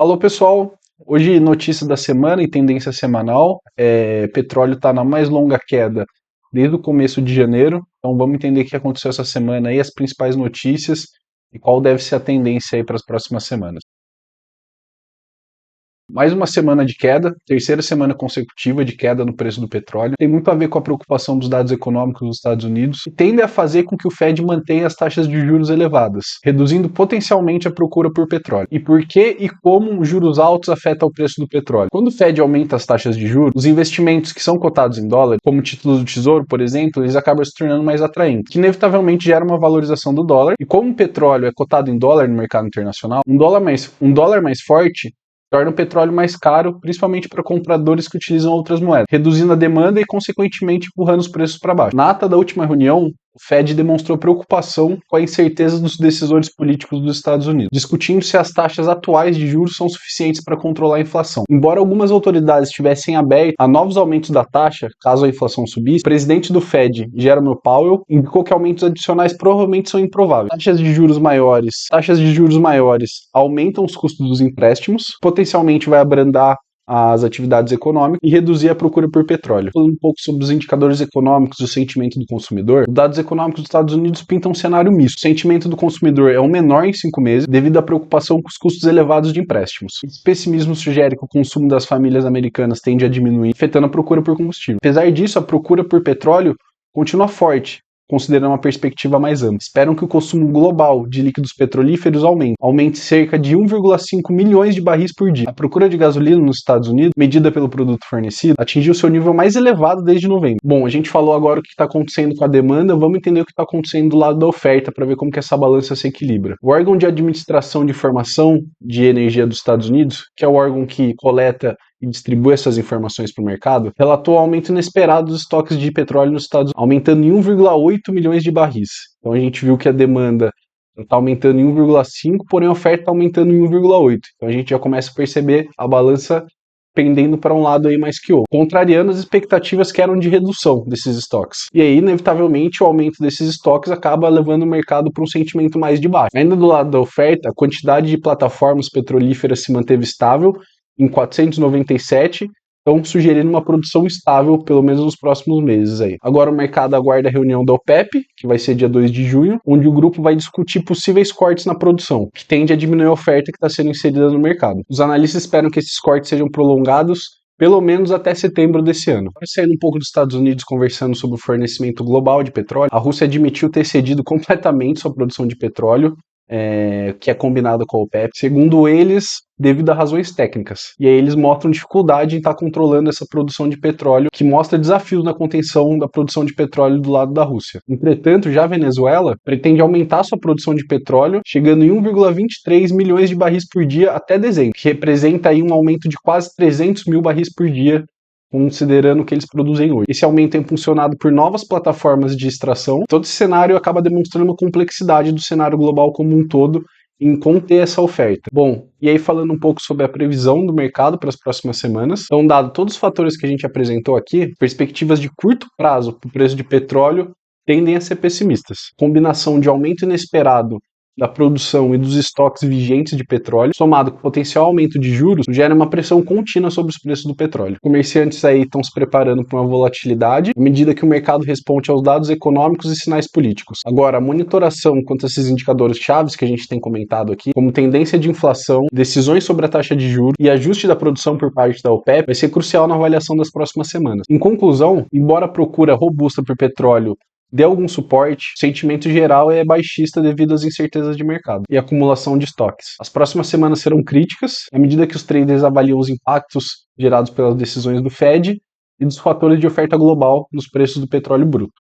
Alô, pessoal. Hoje, notícia da semana e tendência semanal. Petróleo está na mais longa queda desde o começo de janeiro. Então, vamos entender o que aconteceu essa semana aí, as principais notícias e qual deve ser a tendência aí para as próximas semanas. Mais uma semana de queda, terceira semana consecutiva de queda no preço do petróleo. Tem muito a ver com a preocupação dos dados econômicos dos Estados Unidos e tende a fazer com que o Fed mantenha as taxas de juros elevadas, reduzindo potencialmente a procura por petróleo. E por que e como juros altos afetam o preço do petróleo? Quando o Fed aumenta as taxas de juros, os investimentos que são cotados em dólar, como títulos do Tesouro, por exemplo, eles acabam se tornando mais atraentes, que inevitavelmente gera uma valorização do dólar. E como o petróleo é cotado em dólar no mercado internacional, um dólar mais forte torna o petróleo mais caro, principalmente para compradores que utilizam outras moedas, reduzindo a demanda e, consequentemente, empurrando os preços para baixo. Na ata da última reunião, o Fed demonstrou preocupação com a incerteza dos decisores políticos dos Estados Unidos, discutindo se as taxas atuais de juros são suficientes para controlar a inflação. Embora algumas autoridades estivessem abertas a novos aumentos da taxa, caso a inflação subisse, o presidente do Fed, Jerome Powell, indicou que aumentos adicionais provavelmente são improváveis. Taxas de juros maiores aumentam os custos dos empréstimos, potencialmente vai abrandar as atividades econômicas e reduzir a procura por petróleo. Falando um pouco sobre os indicadores econômicos e o sentimento do consumidor, os dados econômicos dos Estados Unidos pintam um cenário misto. O sentimento do consumidor é o menor em 5 meses, devido à preocupação com os custos elevados de empréstimos. Esse pessimismo sugere que o consumo das famílias americanas tende a diminuir, afetando a procura por combustível. Apesar disso, a procura por petróleo continua forte, considerando uma perspectiva mais ampla. Esperam que o consumo global de líquidos petrolíferos aumente cerca de 1,5 milhões de barris por dia. A procura de gasolina nos Estados Unidos, medida pelo produto fornecido, atingiu seu nível mais elevado desde novembro. Bom, a gente falou agora o que está acontecendo com a demanda, vamos entender o que está acontecendo do lado da oferta para ver como que essa balança se equilibra. O órgão de administração de informação de energia dos Estados Unidos, que é o órgão que coleta e distribui essas informações para o mercado, relatou o aumento inesperado dos estoques de petróleo nos Estados Unidos, aumentando em 1,8 milhões de barris. Então a gente viu que a demanda está aumentando em 1,5, porém a oferta está aumentando em 1,8. Então a gente já começa a perceber a balança pendendo para um lado aí mais que outro, contrariando as expectativas que eram de redução desses estoques. E aí, inevitavelmente, o aumento desses estoques acaba levando o mercado para um sentimento mais de baixo. Ainda do lado da oferta, a quantidade de plataformas petrolíferas se manteve estável em 497, então sugerindo uma produção estável pelo menos nos próximos meses aí. Agora o mercado aguarda a reunião da OPEP, que vai ser dia 2 de junho, onde o grupo vai discutir possíveis cortes na produção, que tende a diminuir a oferta que está sendo inserida no mercado. Os analistas esperam que esses cortes sejam prolongados pelo menos até setembro desse ano. Saindo um pouco dos Estados Unidos, conversando sobre o fornecimento global de petróleo, a Rússia admitiu ter cedido completamente sua produção de petróleo, que é combinada com a OPEP, segundo eles, devido a razões técnicas. E aí eles mostram dificuldade em estar controlando essa produção de petróleo, que mostra desafios na contenção da produção de petróleo do lado da Rússia. Entretanto, já a Venezuela pretende aumentar sua produção de petróleo, chegando em 1,23 milhões de barris por dia até dezembro, que representa aí um aumento de quase 300 mil barris por dia, considerando o que eles produzem hoje. Esse aumento é impulsionado por novas plataformas de extração. Todo esse cenário acaba demonstrando uma complexidade do cenário global como um todo em conter essa oferta. Bom, e aí falando um pouco sobre a previsão do mercado para as próximas semanas. Então, dado todos os fatores que a gente apresentou aqui, perspectivas de curto prazo para o preço de petróleo tendem a ser pessimistas. Combinação de aumento inesperado da produção e dos estoques vigentes de petróleo, somado com o potencial aumento de juros, gera uma pressão contínua sobre os preços do petróleo. Comerciantes aí estão se preparando para uma volatilidade à medida que o mercado responde aos dados econômicos e sinais políticos. Agora, a monitoração quanto a esses indicadores chaves que a gente tem comentado aqui, como tendência de inflação, decisões sobre a taxa de juros e ajuste da produção por parte da OPEP, vai ser crucial na avaliação das próximas semanas. Em conclusão, embora a procura robusta por petróleo dê algum suporte, o sentimento geral é baixista devido às incertezas de mercado e acumulação de estoques. As próximas semanas serão críticas, à medida que os traders avaliam os impactos gerados pelas decisões do Fed e dos fatores de oferta global nos preços do petróleo bruto.